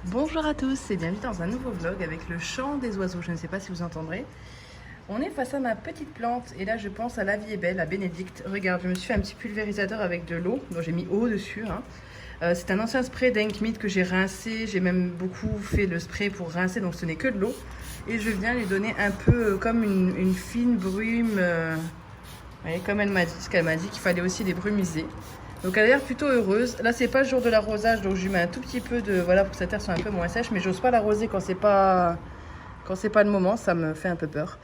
Bonjour à tous et bienvenue dans un nouveau vlog avec le chant des oiseaux. Je ne sais pas si vous entendrez. On est face à ma petite plante et là je pense à La Vie est Belle, à Bénédicte. Regarde, je me suis fait un petit pulvérisateur avec de l'eau, dont j'ai mis eau dessus. C'est un ancien spray d'Enkmit que j'ai rincé. J'ai même beaucoup fait le spray pour rincer, donc ce n'est que de l'eau. Et je viens lui donner un peu comme une fine brume. Vous voyez, comme elle m'a dit, ce qu'elle m'a dit qu'il fallait aussi les brumiser. Donc elle a l'air plutôt heureuse. Là c'est pas le jour de l'arrosage, donc je lui mets un tout petit peu de voilà pour que sa terre soit un peu moins sèche, mais j'ose pas l'arroser quand c'est pas le moment, ça me fait un peu peur.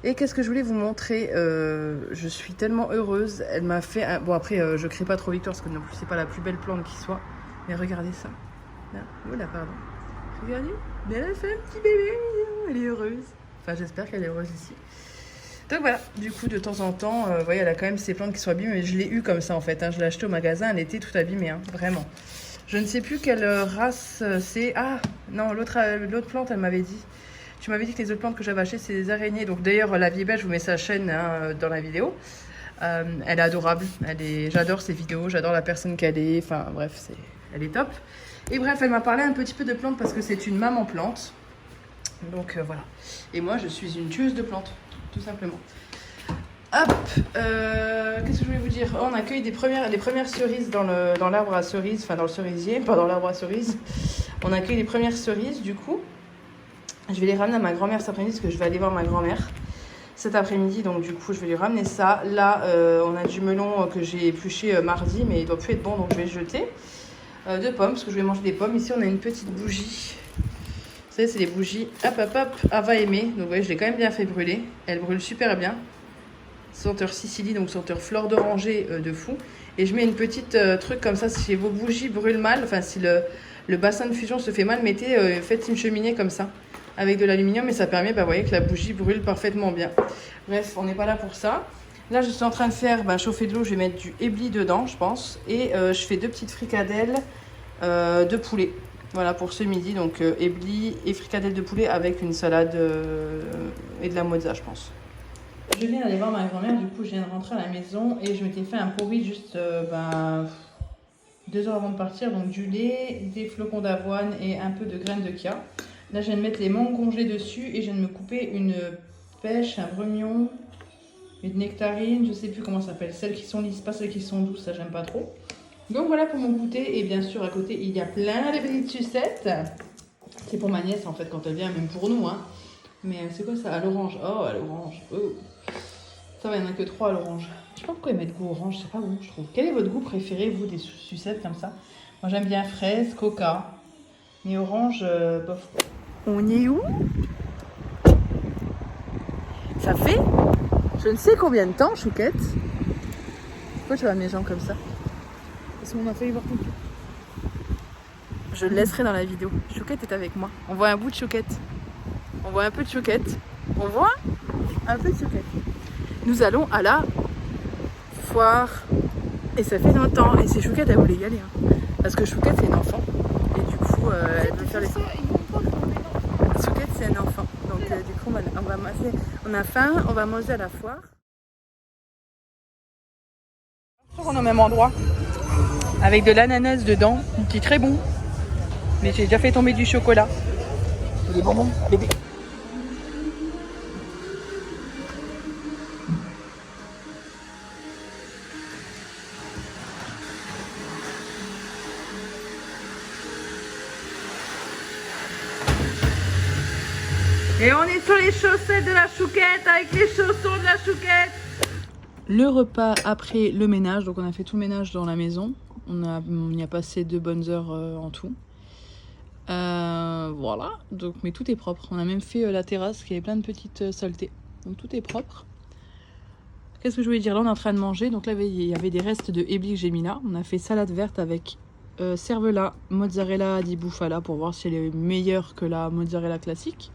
Et qu'est-ce que je voulais vous montrer, je suis tellement heureuse. Elle m'a fait un... Bon après je crie pas trop victoire parce que non plus c'est pas la plus belle plante qui soit. Mais regardez ça. Là, oh là pardon. Regardez, mais elle a fait un petit bébé, elle est heureuse. Enfin j'espère qu'elle est heureuse ici. Donc voilà, du coup de temps en temps, vous voyez, elle a quand même ses plantes qui sont abîmées, mais je l'ai eu comme ça en fait. Je l'ai acheté au magasin, elle était toute abîmée, vraiment. Je ne sais plus quelle race c'est. Ah non, l'autre plante, elle m'avait dit. Tu m'avais dit que les autres plantes que j'avais achetées, c'est des araignées. Donc d'ailleurs, La Vie est Belle, je vous mets sa chaîne dans la vidéo. Elle est adorable. J'adore ses vidéos, j'adore la personne qu'elle est. Enfin bref, elle est top. Et bref, elle m'a parlé un petit peu de plantes parce que c'est une maman plante. Donc voilà. Et moi, je suis une tueuse de plantes, tout simplement. Hop, qu'est-ce que je voulais vous dire? On accueille les premières cerises dans l'arbre à cerises, enfin dans le cerisier, pas dans l'arbre à cerises. On accueille les premières cerises, du coup. Je vais les ramener à ma grand-mère cet après-midi parce que je vais aller voir ma grand-mère cet après-midi. Donc du coup, je vais lui ramener ça. Là, on a du melon que j'ai épluché mardi, mais il doit plus être bon, donc je vais le jeter. Deux pommes, parce que je vais manger des pommes. Ici, on a une petite bougie. Vous savez, c'est des bougies, hop, hop, hop, Ava aimée. Donc vous voyez, je l'ai quand même bien fait brûler. Elle brûle super bien. Senteur Sicily, donc senteur fleur d'oranger de fou. Et je mets une petite truc comme ça, si vos bougies brûlent mal, enfin si le bassin de fusion se fait mal, faites une cheminée comme ça, avec de l'aluminium, et ça permet, vous voyez, que la bougie brûle parfaitement bien. Bref, on n'est pas là pour ça. Là, je suis en train de faire chauffer de l'eau, je vais mettre du éblis dedans, je pense. Et je fais 2 petites fricadelles de poulet. Voilà pour ce midi, donc éblis et fricadelles de poulet avec une salade et de la mozza, je pense. Je viens d'aller voir ma grand-mère, du coup je viens de rentrer à la maison et je m'étais fait un pourri juste 2 heures avant de partir. Donc du lait, des flocons d'avoine et un peu de graines de chia. Là je viens de mettre les mangues congelées dessus et je viens de me couper une pêche, un brugnon, une nectarine, je sais plus comment ça s'appelle. Celles qui sont lisses, pas celles qui sont douces, ça j'aime pas trop. Donc voilà pour mon goûter, et bien sûr à côté il y a plein de petites sucettes. C'est pour ma nièce en fait quand elle vient, même pour nous. Mais c'est quoi ça? À l'orange. Oh, à l'orange. Oh. Ça va, il n'y en a que 3 à l'orange. Je sais pas pourquoi ils mettent goût orange, c'est pas bon je trouve. Quel est votre goût préféré, vous, des sucettes comme ça? Moi j'aime bien fraise, coca. Mais orange, bof. On est où? Ça fait je ne sais combien de temps, Chouquette. Pourquoi tu vas mes jambes comme ça? Parce qu'on a failli voir ton cul. Je le laisserai dans la vidéo. Chouquette est avec moi. On voit un bout de Chouquette. On voit un peu de Chouquette. On voit un peu de Chouquette. Nous allons à la foire. Et ça fait longtemps. Et c'est Chouquette, elle voulait y aller. Parce que Chouquette, c'est une enfant. Et du coup, elle veut faire les... Chouquette, c'est un enfant. Donc du coup, on va manger. On a faim, on va manger à la foire. On est au même endroit. Avec de l'ananas dedans. Qui est très bon. Mais j'ai déjà fait tomber du chocolat. Et des bonbons, bébé. Et on est sur les chaussettes de la Chouquette avec les chaussons de la Chouquette. Le repas après le ménage, donc on a fait tout le ménage dans la maison. On y a passé 2 bonnes heures en tout. Voilà, donc, mais tout est propre. On a même fait la terrasse qui avait plein de petites saletés. Donc tout est propre. Qu'est-ce que je voulais dire? Là on est en train de manger. Donc là il y avait des restes de éblis que j'ai mis là. On a fait salade verte avec cervelas, mozzarella di bufala pour voir si elle est meilleure que la mozzarella classique.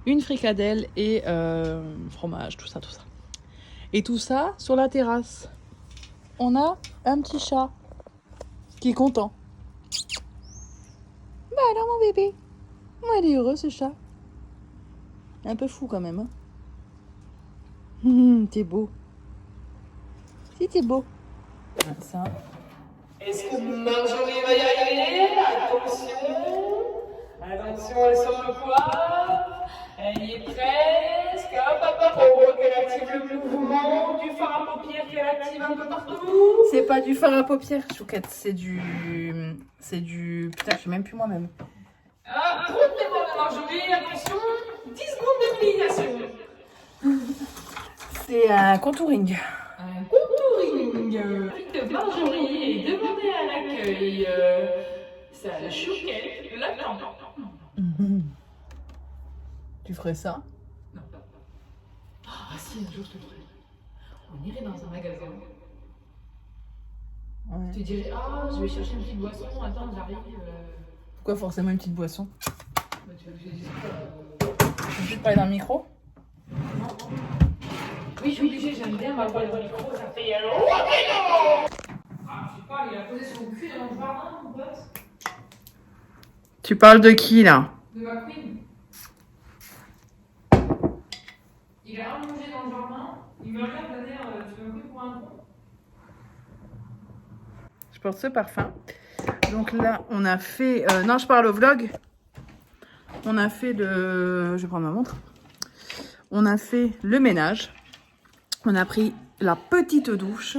Une fricadelle et fromage, tout ça. Et tout ça sur la terrasse. On a un petit chat qui est content. Bah alors mon bébé, moi il est heureux ce chat. Un peu fou quand même. T'es beau. Si t'es beau. Ça. Est-ce que Marjorie va y arriver? Attention. qu'elle active un peu partout. C'est pas du fard à paupières, Chouquette, c'est du... Putain, je sais même plus moi-même. Ah, route de Marjorie, attention, 10 secondes de méditation. C'est un contouring. Un contouring. De Marjorie et demandez à l'accueil. Sa Chouquette l'attend. Tu ferais ça? Non. Ah si, un jour je te ferai. On irait dans un magasin. Ouais. Tu dirais, ah, je vais chercher une petite boisson, attends, j'arrive. Pourquoi forcément une petite boisson? Bah, tu veux que je dise quoi Tu veux juste parler dans le micro? Non. Oui, je suis obligée, j'aime bien ma voix dans le micro, ça fait. Ah, je sais pas, il a posé son cul dans le jardin, mon pote. Tu parles de qui là? De ma queen. Il a allongé dans le jardin, il me regarde de dire, tu veux me pour un con. Je porte ce parfum. Donc là, on a fait... non, je parle au vlog. On a fait le... Je vais prendre ma montre. On a fait le ménage. On a pris la petite douche.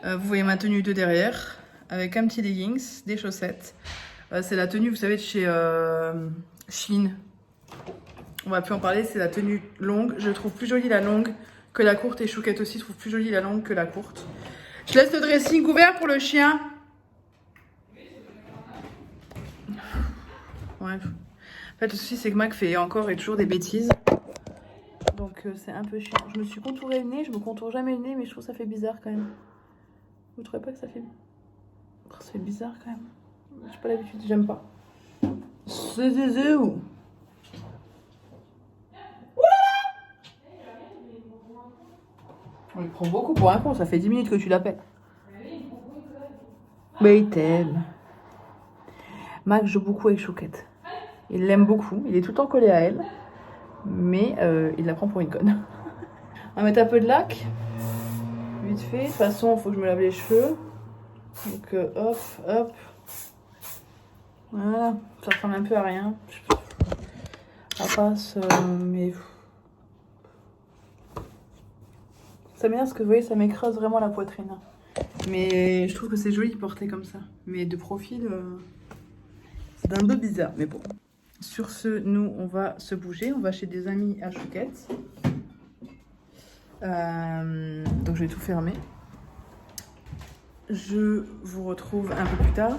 Vous voyez ma tenue de derrière. Avec un petit leggings, des chaussettes. C'est la tenue, vous savez, de chez Shein. On va plus en parler, c'est la tenue longue. Je trouve plus jolie la longue que la courte. Et Chouquette aussi trouve plus jolie la longue que la courte. Je laisse le dressing ouvert pour le chien. Ouais. En fait, le souci, c'est que Mac fait encore et toujours des bêtises. Donc, c'est un peu chiant. Je me suis contouré le nez. Je me contourne jamais le nez, mais je trouve que ça fait bizarre quand même. Vous trouvez pas que ça fait... Oh, ça fait bizarre quand même. J'ai pas l'habitude, j'aime pas. C'est où? On lui prend beaucoup pour un con, ça fait 10 minutes que tu l'appelles. Mais il t'aime. Mac joue beaucoup avec Chouquette. Il l'aime beaucoup, il est tout le temps collé à elle. Mais il la prend pour une conne. On va mettre un peu de lac. Vite fait. De toute façon, il faut que je me lave les cheveux. Donc hop, hop. Voilà, ça ressemble un peu à rien. Ça passe, mais... Ça m'énerve parce que vous voyez, ça m'écrase vraiment la poitrine. Mais je trouve que c'est joli porté comme ça. Mais de profil, c'est un peu bizarre. Mais bon. Sur ce, nous, on va se bouger. On va chez des amis à Chouquette. Donc je vais tout fermer. Je vous retrouve un peu plus tard.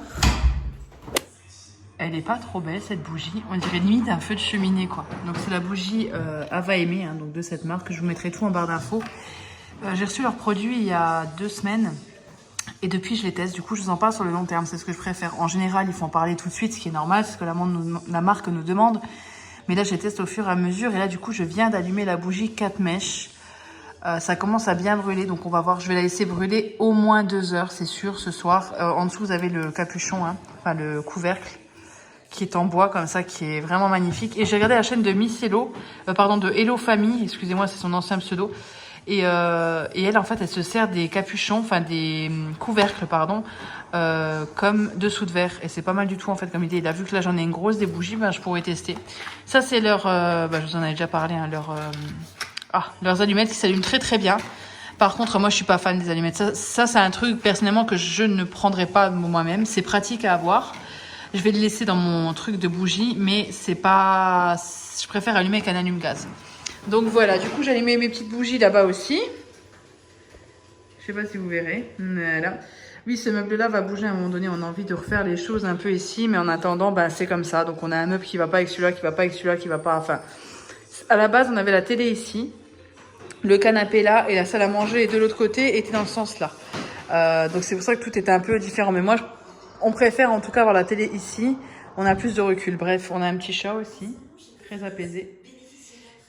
Elle est pas trop belle cette bougie, on dirait limite un feu de cheminée quoi. Donc c'est la bougie Ava Aimé, hein, donc de cette marque, je vous mettrai tout en barre d'infos. J'ai reçu leurs produits il y a 2 semaines et depuis je les teste, du coup je vous en parle sur le long terme, c'est ce que je préfère. En général il faut en parler tout de suite, ce qui est normal, c'est ce que la marque nous demande. Mais là je les teste au fur et à mesure et là du coup je viens d'allumer la bougie 4 mèches. Ça commence à bien brûler, donc on va voir, je vais la laisser brûler au moins 2 heures, c'est sûr, ce soir. En dessous vous avez le capuchon, hein, enfin le couvercle, qui est en bois comme ça, qui est vraiment magnifique. Et j'ai regardé la chaîne de Miss Hello, de Hello Family, excusez-moi, c'est son ancien pseudo. Et elle, en fait, elle se sert des capuchons, enfin des couvercles, pardon, comme dessous de verre. Et c'est pas mal du tout, en fait, comme idée. Il a vu que là, j'en ai une grosse des bougies, ben, je pourrais tester. Ça, c'est leur, je vous en avais déjà parlé, hein, leurs allumettes qui s'allument très très bien. Par contre, moi, je suis pas fan des allumettes. Ça c'est un truc, personnellement, que je ne prendrais pas moi-même. C'est pratique à avoir. Je vais le laisser dans mon truc de bougie, mais c'est pas... Je préfère allumer avec un allume-gaz. Donc voilà, du coup j'ai allumé mes petites bougies là-bas aussi. Je sais pas si vous verrez. Voilà. Oui, ce meuble-là va bouger à un moment donné. On a envie de refaire les choses un peu ici, mais en attendant, ben, c'est comme ça. Donc on a un meuble qui va pas avec celui-là, qui va pas avec celui-là, qui va pas... Enfin, à la base, on avait la télé ici, le canapé là, et la salle à manger de l'autre côté était dans ce sens-là. Donc c'est pour ça que tout était un peu différent. Mais moi, on préfère en tout cas avoir la télé ici. On a plus de recul. Bref, on a un petit chat aussi, très apaisé,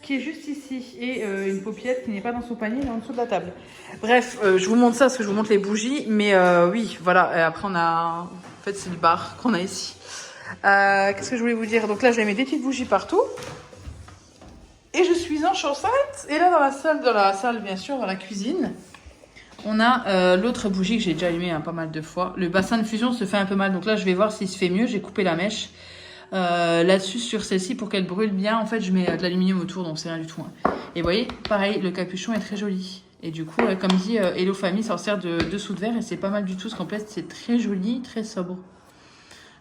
qui est juste ici. Et une paupiette qui n'est pas dans son panier, mais en dessous de la table. Bref, je vous montre ça parce que je vous montre les bougies. Mais oui, voilà. Et après, on a... En fait, c'est le bar qu'on a ici. Qu'est-ce que je voulais vous dire? Donc là, j'ai mis des petites bougies partout. Et je suis en chaussettes. Et là, dans la salle, bien sûr, dans la cuisine, on a l'autre bougie que j'ai déjà allumée pas mal de fois. Le bassin de fusion se fait un peu mal. Donc là, je vais voir s'il se fait mieux. J'ai coupé la mèche. Là-dessus, sur celle-ci, pour qu'elle brûle bien, en fait, je mets de l'aluminium autour. Donc, c'est rien du tout. Hein. Et vous voyez, pareil, le capuchon est très joli. Et du coup, comme dit Hello Famille, ça en sert de dessous de verre et c'est pas mal du tout, parce qu'en fait, c'est très joli, très sobre.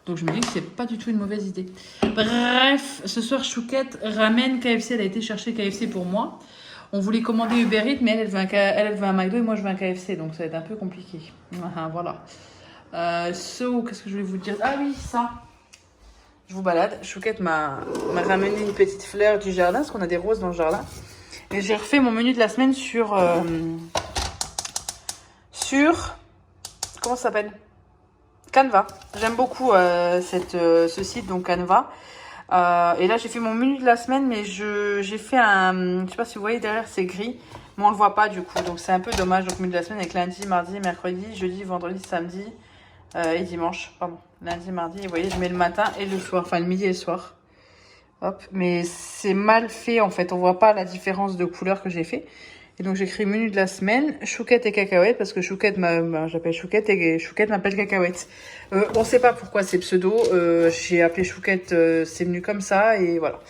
Donc je me dis que c'est pas du tout une mauvaise idée. Bref, ce soir, Chouquette ramène KFC. Elle a été chercher KFC pour moi. On voulait commander Uber Eats, mais elle veut un McDo et moi, je veux un KFC. Donc ça va être un peu compliqué. Voilà. Qu'est-ce que je voulais vous dire? Ah oui, ça. Je vous balade. Chouquette m'a ramené une petite fleur du jardin, parce qu'on a des roses dans le jardin. Et j'ai refait mon menu de la semaine sur comment ça s'appelle? Canva. J'aime beaucoup ce site, donc Canva. Et là, j'ai fait mon menu de la semaine, mais j'ai fait un... Je sais pas si vous voyez, derrière, c'est gris. Mais on le voit pas, du coup. Donc, c'est un peu dommage. Donc, menu de la semaine avec lundi, mardi, mercredi, jeudi, vendredi, samedi et dimanche. Pardon. Lundi, mardi. Et vous voyez, je mets le matin et le soir. Enfin, le midi et le soir. Hop. Mais c'est mal fait, en fait. On voit pas la différence de couleur que j'ai fait. Et donc, j'ai écrit menu de la semaine, Chouquette et Cacahuète, parce que Chouquette, j'appelle Chouquette et Chouquette m'appelle Cacahuète. On sait pas pourquoi c'est pseudo. J'ai appelé Chouquette, c'est venu comme ça, et voilà.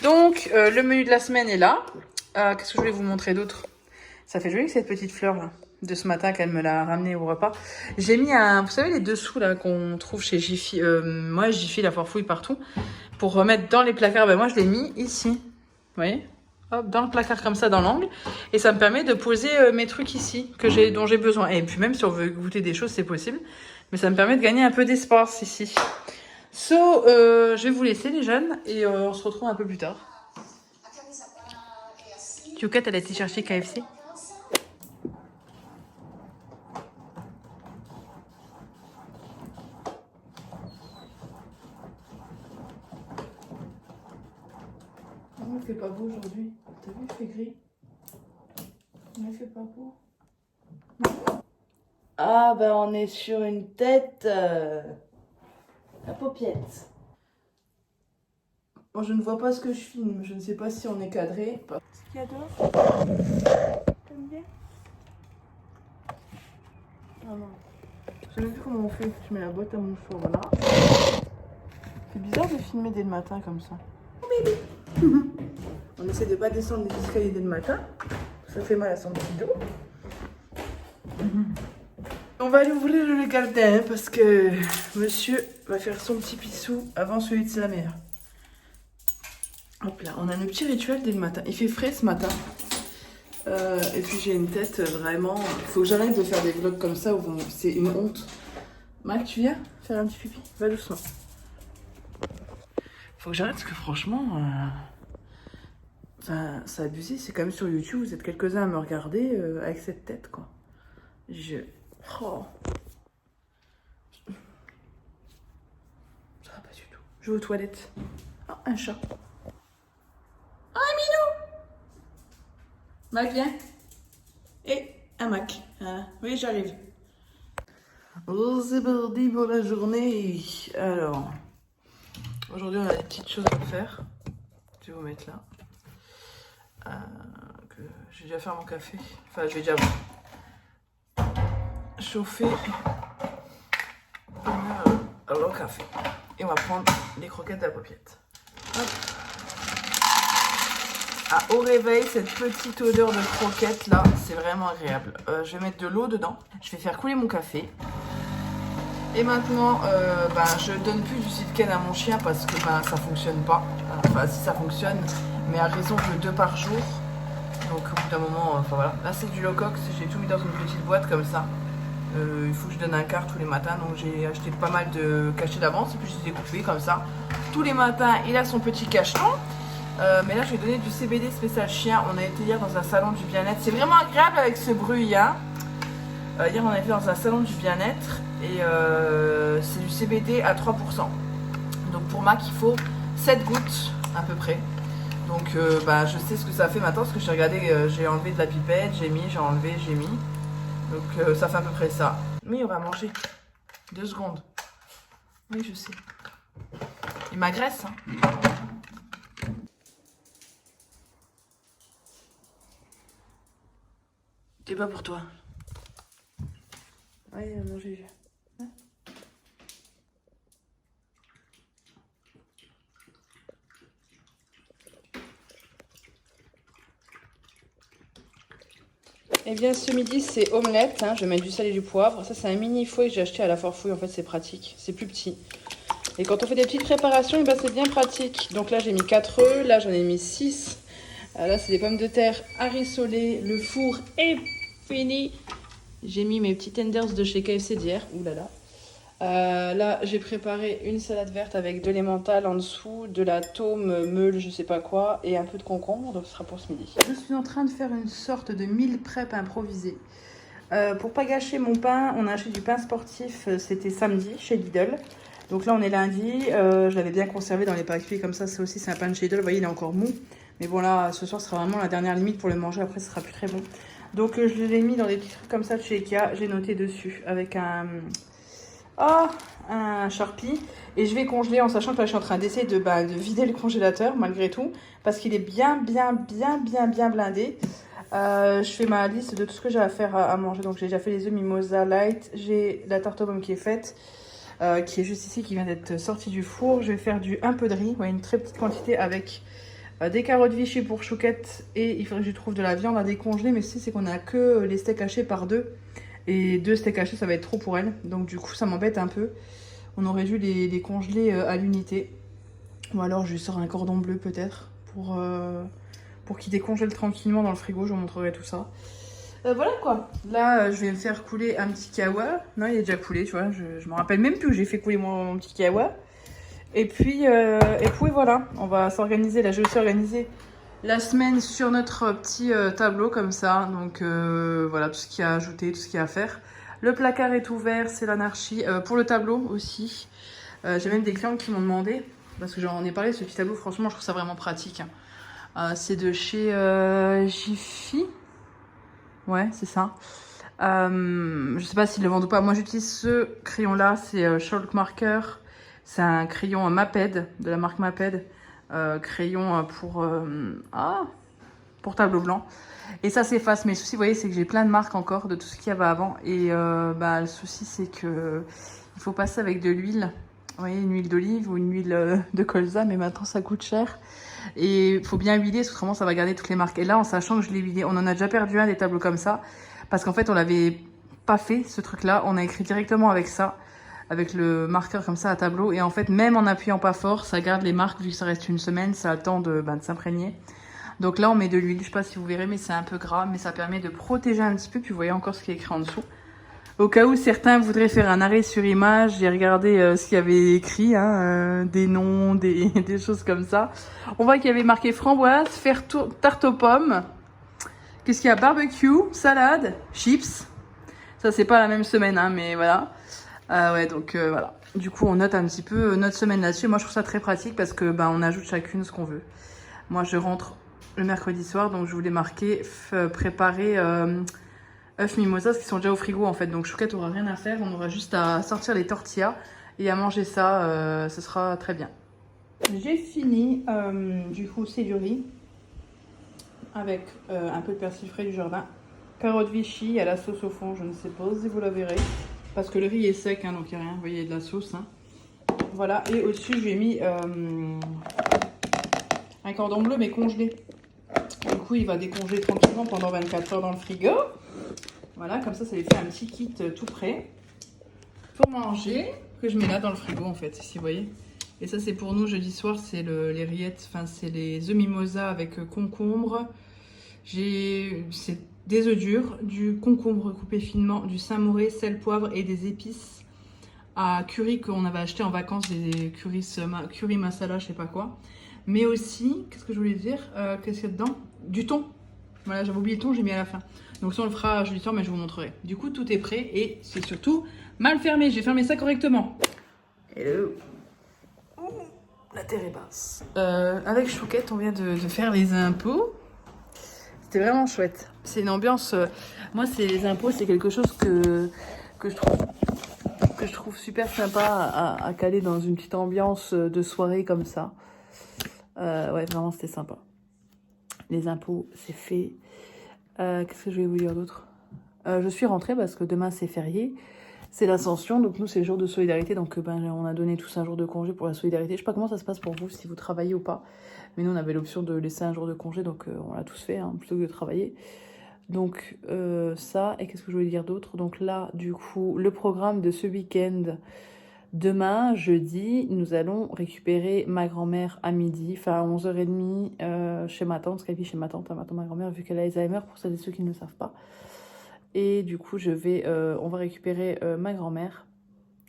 Donc, le menu de la semaine est là. Qu'est-ce que je voulais vous montrer d'autre? Ça fait joli cette petite fleur, là, de ce matin, qu'elle me l'a ramenée au repas. J'ai mis vous savez, les dessous, là, qu'on trouve chez Jiffy. Moi, Jiffy, la farfouille partout. Pour remettre dans les placards, moi, je l'ai mis ici. Vous voyez? Hop, dans le placard comme ça, dans l'angle. Et ça me permet de poser mes trucs ici, dont j'ai besoin. Et puis même si on veut goûter des choses, c'est possible. Mais ça me permet de gagner un peu d'espace ici. Je vais vous laisser les jeunes et on se retrouve un peu plus tard. Chouquette, elle a été chercher KFC. Non, il fait pas beau aujourd'hui. T'as vu, il fait gris. Non, il fait pas beau. Ah, ben on est sur une tête à paupiette. Bon, je ne vois pas ce que je filme. Je ne sais pas si on est cadré. Qu'est-ce qu'il y a dehors? T'aimes bien? Ah non. Je sais même plus comment on fait. Je mets la boîte à mon four, voilà. C'est bizarre de filmer dès le matin comme ça. Oh bébé. On essaie de pas descendre les escaliers dès le matin. Ça fait mal à son petit dos. On va aller ouvrir le gardien parce que monsieur va faire son petit pissou avant celui de sa mère. Hop là, on a un petit rituel dès le matin. Il fait frais ce matin. Et puis j'ai une tête vraiment... Il faut que j'arrête de faire des vlogs comme ça où c'est une honte. Mac, tu viens faire un petit pipi? Va doucement. Faut que j'arrête parce que franchement... Enfin, c'est abusé. C'est quand même sur YouTube. Vous êtes quelques-uns à me regarder avec cette tête, quoi. Oh. Ça va pas du tout. Je vais aux toilettes. Oh, un chat. Oh, un minou. Mac, viens. Et un Mac. Oui, j'arrive. Oh, c'est parti pour la journée. Alors, aujourd'hui, on a des petites choses à faire. Je vais vous mettre là. J'ai déjà fait mon café. Enfin, je vais déjà chauffer le café. Et on va prendre les croquettes à la paupiette. Hop. Au réveil, cette petite odeur de croquettes là, c'est vraiment agréable. Je vais mettre de l'eau dedans. Je vais faire couler mon café. Et maintenant, je donne plus du Zitken à mon chien parce que ça fonctionne pas. Enfin, si ça fonctionne, mais à raison de 2 par jour. Donc au bout d'un moment, voilà. Là c'est du Locox, j'ai tout mis dans une petite boîte comme ça. Il faut que je donne un quart tous les matins, donc j'ai acheté pas mal de cachets d'avance et puis je les ai coupés comme ça. Tous les matins, il a son petit cacheton. Mais là je vais donner du CBD spécial chien. On a été hier dans un salon du bien-être. C'est vraiment agréable avec ce bruit, hein. Hier on a été dans un salon du bien-être et c'est du CBD à 3%. Donc pour Mac il faut 7 gouttes à peu près. Donc je sais ce que ça fait maintenant parce que j'ai regardé, j'ai enlevé de la pipette, j'ai mis, j'ai enlevé, j'ai mis. Donc ça fait à peu près ça. Mais on va manger. 2 secondes. Oui, je sais. Il m'agresse, hein. C'est pas pour toi. Allez, manger. Hein? Eh bien, ce midi, c'est omelette. Hein. Je vais mettre du sel et du poivre. Ça, c'est un mini fouet que j'ai acheté à la Forfouille. En fait, c'est pratique. C'est plus petit. Et quand on fait des petites préparations, eh ben, c'est bien pratique. Donc là, j'ai mis 4 œufs. Là, j'en ai mis 6. Là, c'est des pommes de terre rissolées. Le four est fini. J'ai mis mes petits tenders de chez KFC d'hier. Ouh là là. Là, j'ai préparé une salade verte avec de l'emmental en dessous, de la tome, meule, je sais pas quoi, et un peu de concombre, donc ce sera pour ce midi. Je suis en train de faire une sorte de meal prep improvisé. Pour pas gâcher mon pain, on a acheté du pain sportif, c'était samedi chez Lidl. Donc là, on est lundi, je l'avais bien conservé dans les paquets comme ça, c'est aussi c'est un pain de chez Lidl, vous voyez, il est encore mou. Mais bon là, ce soir, ce sera vraiment la dernière limite pour le manger, après, ce sera plus très bon. Donc je l'ai mis dans des petits trucs comme ça de chez Ikea, j'ai noté dessus avec un Sharpie et je vais congeler en sachant que là je suis en train d'essayer de vider le congélateur malgré tout parce qu'il est bien blindé. Je fais ma liste de tout ce que j'ai à faire à manger. Donc j'ai déjà fait les œufs mimosa light, j'ai la tarte aux pommes qui est faite, qui est juste ici, qui vient d'être sortie du four. Je vais faire un peu de riz, ouais, une très petite quantité avec des carottes Vichy pour chouquette et il faudrait que je trouve de la viande à décongeler, mais si c'est qu'on a que les steaks hachés par 2. Et 2 steaks hachés, ça va être trop pour elle. Donc du coup, ça m'embête un peu. On aurait dû les congeler à l'unité. Ou alors, je lui sors un cordon bleu peut-être. Pour qu'il décongèle tranquillement dans le frigo. Je vous montrerai tout ça. Voilà quoi. Là, je vais me faire couler un petit kawa. Non, il est déjà coulé, tu vois. Je me rappelle même plus que j'ai fait couler mon petit kawa. Et puis voilà. On va s'organiser. Là, je vais aussi organiser la semaine sur notre petit tableau comme ça. Donc voilà, tout ce qu'il y a à ajouter, tout ce qu'il y a à faire. Le placard est ouvert, c'est l'anarchie. Pour le tableau aussi, j'ai même des clients qui m'ont demandé, parce que j'en ai parlé, ce petit tableau, franchement, je trouve ça vraiment pratique. C'est de chez Jiffy. Ouais, c'est ça. Je sais pas s'ils le vendent ou pas. Moi, j'utilise ce crayon-là, c'est Chalk Marker. C'est un crayon Maped, de la marque Maped. Crayon pour tableau blanc. Et ça s'efface. Mais le souci, vous voyez, c'est que j'ai plein de marques encore de tout ce qu'il y avait avant. Et le souci, c'est que il faut passer avec de l'huile. Vous voyez, une huile d'olive ou une huile de colza. Mais maintenant, ça coûte cher. Et il faut bien huiler, parce que autrement, ça va garder toutes les marques. Et là, en sachant que je l'ai huilé, on en a déjà perdu un des tableaux comme ça. Parce qu'en fait, on l'avait pas fait, ce truc-là. On a écrit directement avec ça. Avec le marqueur comme ça à tableau. Et en fait, même en appuyant pas fort, ça garde les marques. Vu que ça reste une semaine, ça a le temps de s'imprégner. Donc là, on met de l'huile. Je sais pas si vous verrez, mais c'est un peu gras. Mais ça permet de protéger un petit peu. Puis vous voyez encore ce qui est écrit en dessous. Au cas où certains voudraient faire un arrêt sur image, j'ai regardé ce qu'il y avait écrit. Des noms, des choses comme ça. On voit qu'il y avait marqué framboise, faire tarte aux pommes. Qu'est-ce qu'il y a? Barbecue, salade, chips. Ça, c'est pas la même semaine, mais voilà. Ouais, donc voilà. Du coup, on note un petit peu notre semaine là-dessus. Moi, je trouve ça très pratique parce que on ajoute chacune ce qu'on veut. Moi, je rentre le mercredi soir, donc je voulais marquer préparer œufs mimosas qui sont déjà au frigo en fait. Donc Chouquette aura rien à faire, on aura juste à sortir les tortillas et à manger ça, ce sera très bien. J'ai fini, du coup, c'est du riz avec un peu de persil frais du jardin, carottes Vichy à la sauce au fond, je ne sais pas si vous la verrez. Parce que le riz est sec, donc il n'y a rien. Vous voyez, il y a de la sauce. Voilà, et au-dessus, j'ai mis un cordon bleu, mais congelé. Du coup, il va décongeler tranquillement pendant 24 heures dans le frigo. Voilà, comme ça lui fait un petit kit tout prêt pour manger, que je mets là dans le frigo, en fait, ici, vous voyez. Et ça, c'est pour nous, jeudi soir, c'est les rillettes, enfin, c'est les œufs mimosa avec concombre. C'est des œufs durs, du concombre coupé finement, du samouré, sel, poivre et des épices à curry qu'on avait acheté en vacances, des curry masala, je sais pas quoi. Mais aussi, qu'est-ce que je voulais dire, qu'est-ce qu'il y a dedans? Du thon. Voilà, j'avais oublié le thon, j'ai mis à la fin. Donc ça, on le fera jeudi soir, mais je vous montrerai. Du coup, tout est prêt et c'est surtout mal fermé. J'ai fermé ça correctement. Hello. La terre est basse. Avec Chouquette, on vient de faire les impôts. C'était vraiment chouette. C'est une ambiance... moi, c'est les impôts, c'est quelque chose que je trouve super sympa à caler dans une petite ambiance de soirée comme ça. Ouais, vraiment, c'était sympa. Les impôts, c'est fait. Qu'est-ce que je vais vous dire d'autre? Je suis rentrée parce que demain, c'est férié. C'est l'Ascension, donc nous, c'est le jour de solidarité. Donc, on a donné tous un jour de congé pour la solidarité. Je sais pas comment ça se passe pour vous, si vous travaillez ou pas. Mais nous, on avait l'option de laisser un jour de congé, donc on l'a tous fait, plutôt que de travailler. Donc ça, et qu'est-ce que je voulais dire d'autre? Donc là, du coup, le programme de ce week-end, demain, jeudi, nous allons récupérer ma grand-mère à midi, enfin à 11h30 chez ma tante, parce qu'elle vit chez ma tante, ma grand-mère, vu qu'elle a Alzheimer, pour celles et ceux qui ne le savent pas. Et du coup, on va récupérer ma grand-mère.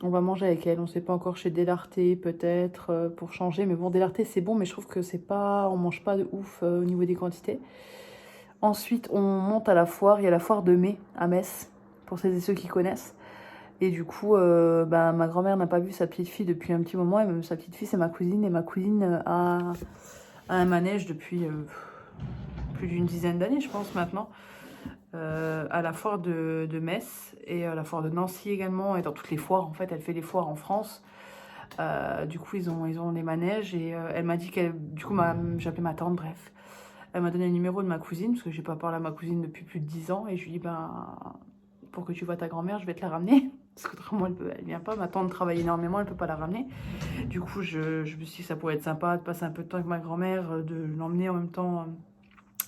On va manger avec elle, on ne sait pas encore, chez Delarté peut-être, pour changer. Mais bon, Delarté c'est bon, mais je trouve que c'est pas, on mange pas de ouf au niveau des quantités. Ensuite, on monte à la foire, il y a la foire de mai à Metz, pour celles et ceux qui connaissent. Et du coup, ma grand-mère n'a pas vu sa petite fille depuis un petit moment, et même sa petite fille c'est ma cousine, et ma cousine a un manège depuis plus d'une dizaine d'années, je pense maintenant. À la foire de Metz et à la foire de Nancy également, et dans toutes les foires en fait, elle fait les foires en France. Du coup ils ont les manèges, et elle m'a dit qu'elle, du coup j'appelais ma tante, bref, elle m'a donné le numéro de ma cousine parce que j'ai pas parlé à ma cousine depuis plus de 10 ans, et je lui dis pour que tu vois ta grand-mère, je vais te la ramener parce que autrement elle vient pas, ma tante travaille énormément, elle peut pas la ramener. Du coup je me suis dit que ça pourrait être sympa de passer un peu de temps avec ma grand-mère, de l'emmener en même temps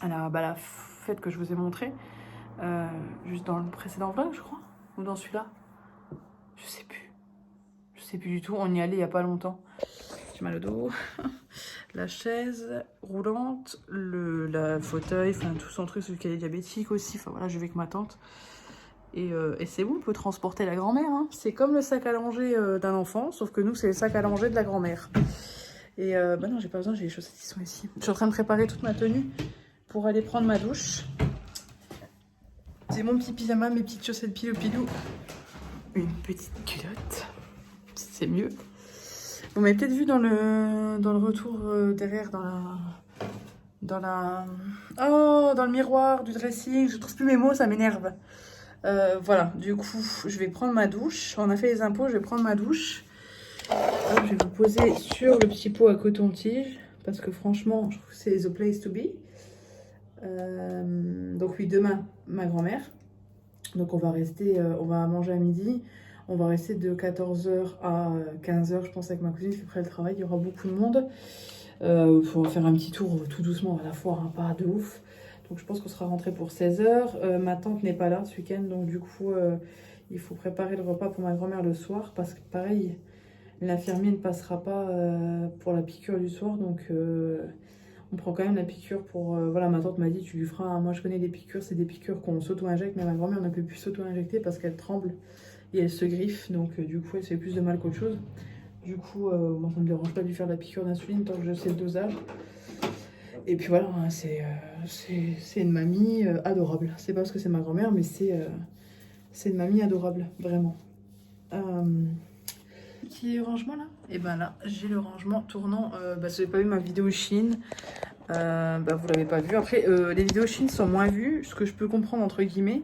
à la fête que je vous ai montré. Juste dans le précédent vlog, je crois, ou dans celui-là, je sais plus du tout, on y allait il y a pas longtemps. J'ai mal au dos. La chaise roulante, la fauteuil, enfin tout son truc, celui qui est diabétique aussi, enfin voilà, je vais avec ma tante. Et c'est bon, on peut transporter la grand-mère, hein. C'est comme le sac à langer d'un enfant, sauf que nous c'est le sac à langer de la grand-mère. Et non, j'ai pas besoin, j'ai les chaussettes qui sont ici. Je suis en train de préparer toute ma tenue pour aller prendre ma douche. C'est mon petit pyjama, mes petites chaussettes pilou-pilou. Une petite culotte. C'est mieux. Vous m'avez peut-être vu dans le retour derrière, dans le miroir du dressing. Je trouve plus mes mots, ça m'énerve. Voilà, du coup, je vais prendre ma douche. On a fait les impôts, je vais prendre ma douche. Hop, je vais vous poser sur le petit pot à coton-tige. Parce que franchement, je trouve que c'est the place to be. Donc oui, demain ma grand-mère, donc on va rester, on va manger à midi, on va rester de 14h à 15h je pense avec ma cousine, puis après le travail il y aura beaucoup de monde. Faut faire un petit tour tout doucement à la foire, hein, pas de ouf, donc je pense qu'on sera rentré pour 16h. Ma tante n'est pas là ce week-end, donc du coup il faut préparer le repas pour ma grand-mère le soir, parce que pareil l'infirmier ne passera pas pour la piqûre du soir, donc on prend quand même la piqûre pour... voilà, ma tante m'a dit, tu lui feras... Moi, je connais les piqûres, c'est des piqûres qu'on s'auto-injecte, mais ma grand-mère ne peut plus s'auto-injecter parce qu'elle tremble et elle se griffe. Donc, du coup, elle fait plus de mal qu'autre chose. Du coup, moi, ça ne me dérange pas de lui faire la piqûre d'insuline tant que je sais le dosage. Et puis voilà, hein, c'est une mamie adorable. C'est pas parce que c'est ma grand-mère, mais c'est une mamie adorable, vraiment. Petit rangement là, et ben là j'ai le rangement tournant. Si vous n'avez pas vu ma vidéo Chine, vous l'avez pas vu. Après les vidéos Chine sont moins vues, ce que je peux comprendre entre guillemets.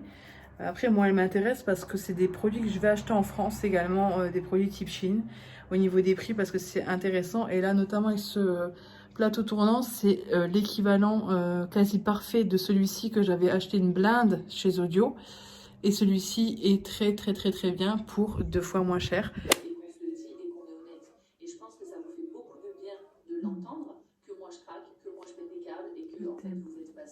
Après moi elle m'intéresse parce que c'est des produits que je vais acheter en France également, des produits type Chine, au niveau des prix, parce que c'est intéressant. Et là notamment avec ce plateau tournant, c'est l'équivalent quasi parfait de celui-ci que j'avais acheté une blinde chez Audio. Et celui-ci est très très très très bien pour 2 fois moins cher. L'entendre, que moi je craque, que moi je pète des câbles, et que en fait vous n'êtes pas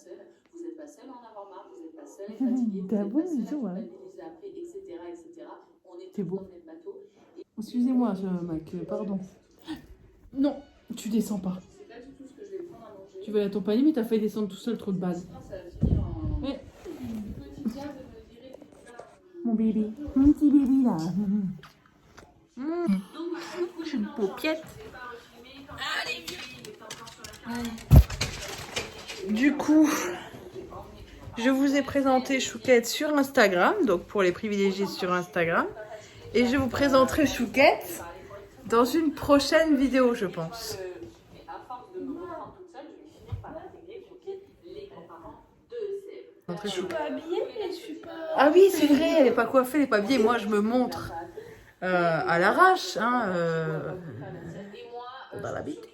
seul à en avoir marre, vous n'êtes pas seul à être fatigué, vous n'êtes pas seul à culpabiliser après, etc. On est tous dans le même bateau. Excusez-moi, Mac, pardon. Non, tu descends pas. C'est pas du tout ce que je vais prendre à manger. Tu vas à ton panier, mais t'as fait descendre tout seul trop de base. Ça va finir en... Ouais. Mon bébé, mon petit bébé là. J'ai une paupiette. Du coup, je vous ai présenté Chouquette sur Instagram, donc pour les privilégiés sur Instagram. Et je vous présenterai Chouquette dans une prochaine vidéo, je pense. Je suis pas habillée, je suis pas... Ah oui, c'est vrai, elle n'est pas coiffée, elle n'est pas habillée. Moi, je me montre à l'arrache, hein, dans l'habitude.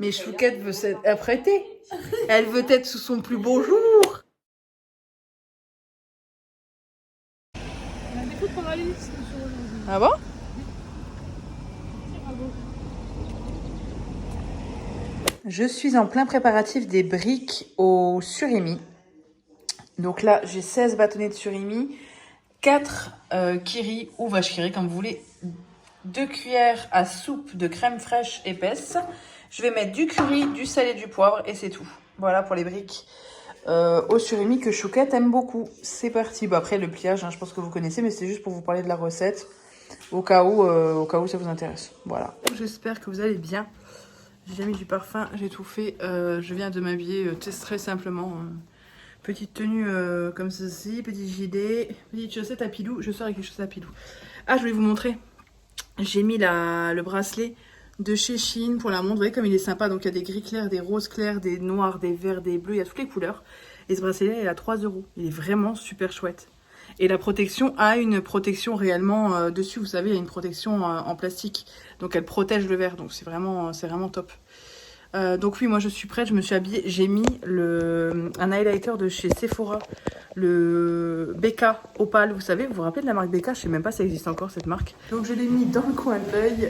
Mais Chouquette veut s'être apprêtée. Elle veut être sous son plus beau jour. Ah bon? Je suis en plein préparatif des briques au surimi. Donc là, j'ai 16 bâtonnets de surimi, 4 kiri ou vache kiri, comme vous voulez, 2 cuillères à soupe de crème fraîche épaisse. Je vais mettre du curry, du sel et du poivre et c'est tout. Voilà pour les briques au surimi que Chouquette aime beaucoup. C'est parti. Bon, après, le pliage, hein, je pense que vous connaissez, mais c'est juste pour vous parler de la recette au cas où ça vous intéresse. Voilà. J'espère que vous allez bien. J'ai déjà mis du parfum, j'ai tout fait. Je viens de m'habiller très simplement. Petite tenue comme ceci, petit gilet, petite chaussette à pilou. Je sors avec les chaussettes à pilou. Ah, je voulais vous montrer. J'ai mis le bracelet de chez Shein pour la montre. Vous voyez comme il est sympa. Donc il y a des gris clairs, des roses clairs, des noirs, des verts, des bleus. Il y a toutes les couleurs. Et ce bracelet-là, il est à 3 €. Il est vraiment super chouette. Et la protection a une protection réellement dessus. Vous savez, il y a une protection en plastique. Donc elle protège le verre. Donc c'est vraiment top. Donc oui, moi je suis prête, je me suis habillée. J'ai mis un highlighter de chez Sephora, le BK Opal. Vous savez, vous vous rappelez de la marque BK? Je sais même pas si ça existe encore cette marque. Donc je l'ai mis dans le coin de l'œil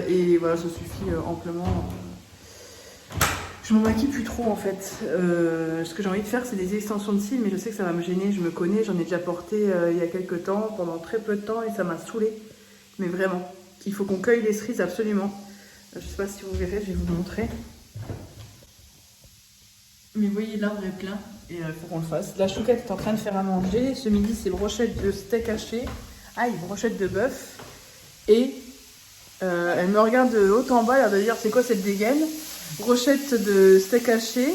et voilà, ça suffit amplement. Je m'en maquille plus trop en fait. Ce que j'ai envie de faire, c'est des extensions de cils, mais je sais que ça va me gêner. Je me connais, j'en ai déjà porté il y a quelques temps, pendant très peu de temps, et ça m'a saoulée. Mais vraiment, il faut qu'on cueille les cerises absolument. Je sais pas si vous verrez, je vais vous montrer. Mais vous voyez, l'arbre est plein et il faut qu'on le fasse. La Chouquette est en train de faire à manger. Ce midi, c'est brochette de steak haché. Ah, une brochette de bœuf. Et elle me regarde de haut en bas, elle va dire c'est quoi cette dégaine? Brochette de steak haché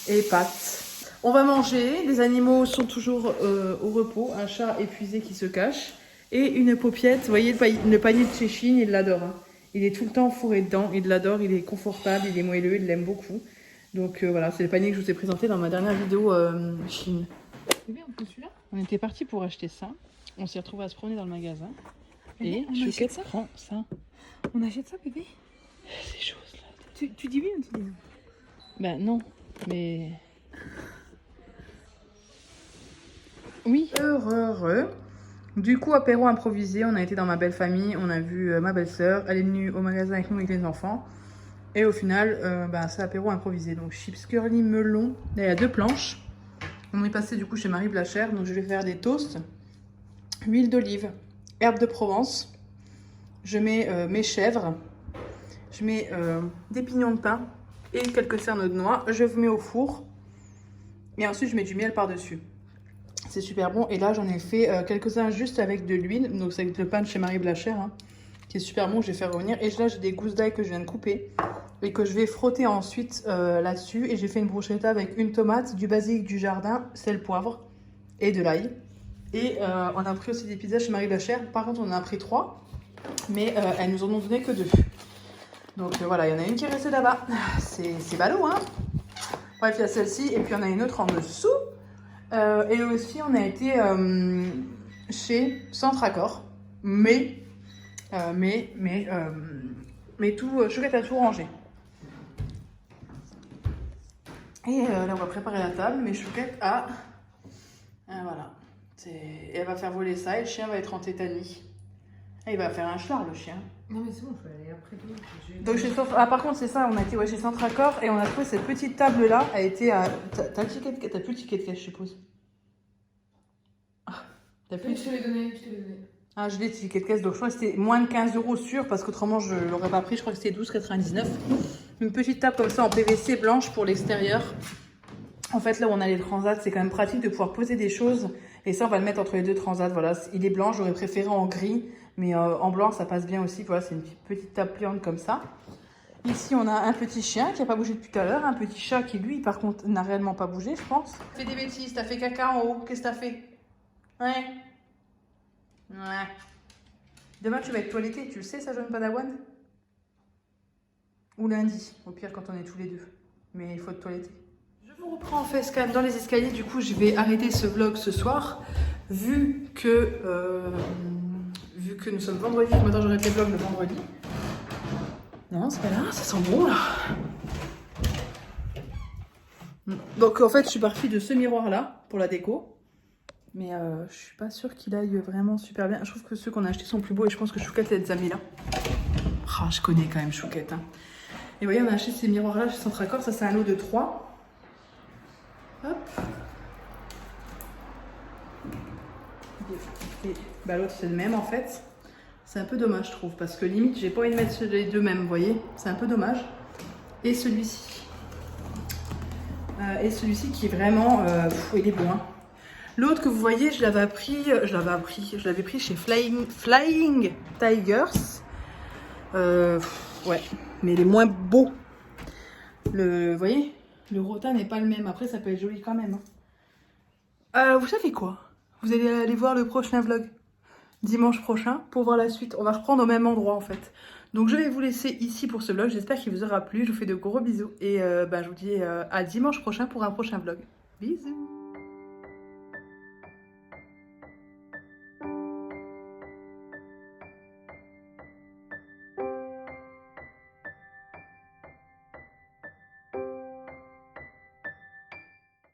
et pâtes. On va manger. Les animaux sont toujours au repos. Un chat épuisé qui se cache. Et une paupiette. Vous voyez le panier de chez Shein, il l'adore. Hein. Il est tout le temps fourré dedans. Il l'adore, il est confortable, il est moelleux, il l'aime beaucoup. Donc voilà, c'est le panier que je vous ai présenté dans ma dernière vidéo Shein. C'est bien, on peut celui-là. On était parti pour acheter ça. On s'est retrouvé à se promener dans le magasin. Et Chouquette prend ça. On achète ça, bébé? Ces choses-là. Tu dis oui ou tu dis non? Ben non, mais... Oui. Heureux. Du coup, apéro improvisé. On a été dans ma belle famille. On a vu ma belle-sœur. Elle est venue au magasin avec nous, avec les enfants. Et au final, c'est apéro improvisé. Donc chips curly melon. Là, il y a 2 planches. On est passé du coup chez Marie Blachère. Donc je vais faire des toasts. Huile d'olive. Herbes de Provence. Je mets mes chèvres. Je mets des pignons de pain. Et quelques cerneaux de noix. Je mets au four. Et ensuite, je mets du miel par-dessus. C'est super bon. Et là, j'en ai fait quelques-uns juste avec de l'huile. Donc c'est avec le pain de chez Marie Blachère. Hein, qui est super bon. Je vais faire revenir. Et là, j'ai des gousses d'ail que je viens de couper. Et que je vais frotter ensuite là-dessus. Et j'ai fait une brochetta avec une tomate, du basilic du jardin, sel, poivre et de l'ail. Et on a pris aussi des pizzas chez Marie Blachère. Par contre, on en a pris 3. Mais elles nous en ont donné que 2. Donc voilà, il y en a une qui est restée là-bas. C'est ballot, hein. Bref, il y a celle-ci. Et puis, il y en a une autre en dessous. Et aussi, on a été chez Centre Accord. Mais tout, Chouquette a tout rangé. Et là, on va préparer la table. Mais Chouquette a... voilà. Et elle va faire voler ça. Et le chien va être en tétanie. Et il va faire un chlard, le chien. Non, mais c'est bon, il faut aller après tout. Donc, par contre, c'est ça. On a été chez Centre Accord. Et on a trouvé cette petite table-là. Elle était à... T'as plus de ticket de caisse, je suppose. Je te l'ai donné, Ah, je l'ai ticket de caisse, donc je crois que c'était moins de 15 € sûr, parce qu'autrement je l'aurais pas pris, je crois que c'était 12,99 €. Une petite table comme ça en PVC blanche pour l'extérieur. En fait, là où on a les transats, c'est quand même pratique de pouvoir poser des choses. Et ça, on va le mettre entre les 2 transats. Voilà, il est blanc, j'aurais préféré en gris, mais en blanc, ça passe bien aussi. Voilà, c'est une petite table pliante comme ça. Ici, on a un petit chien qui n'a pas bougé depuis tout à l'heure. Un petit chat qui, lui, par contre, n'a réellement pas bougé, je pense. Fais des bêtises, t'as fait caca en haut. Qu'est-ce que t'as fait? Ouais. Demain, tu vas être toiletté. Tu le sais, ça, jeune padawan? Ou lundi, au pire, quand on est tous les 2. Mais il faut te toiletter. Je vous reprends en facecam dans les escaliers. Du coup, je vais arrêter ce vlog ce soir. Vu que nous sommes vendredi. Maintenant, j'arrête les vlogs le vendredi. Non, c'est pas là. Ça sent bon, là. Donc, en fait, je suis partie de ce miroir-là pour la déco. Mais je suis pas sûre qu'il aille vraiment super bien. Je trouve que ceux qu'on a achetés sont plus beaux et je pense que Chouquette les a mis là. Ah, je connais quand même Chouquette. Hein. Et vous voyez, on a acheté ces miroirs là chez Centre Accord. Ça, c'est un lot de 3. Hop. Et bah, l'autre c'est le même en fait. C'est un peu dommage je trouve parce que limite j'ai pas envie de mettre les deux mêmes, vous voyez. C'est un peu dommage. Et celui-ci. Qui est vraiment, il est bon. Hein. L'autre que vous voyez, je l'avais pris chez Flying Tigers. Ouais, mais il est moins beau. Vous voyez, le rotin n'est pas le même. Après, ça peut être joli quand même. Hein. Vous savez quoi? Vous allez aller voir le prochain vlog dimanche prochain pour voir la suite. On va reprendre au même endroit en fait. Donc je vais vous laisser ici pour ce vlog. J'espère qu'il vous aura plu. Je vous fais de gros bisous et je vous dis à dimanche prochain pour un prochain vlog. Bisous.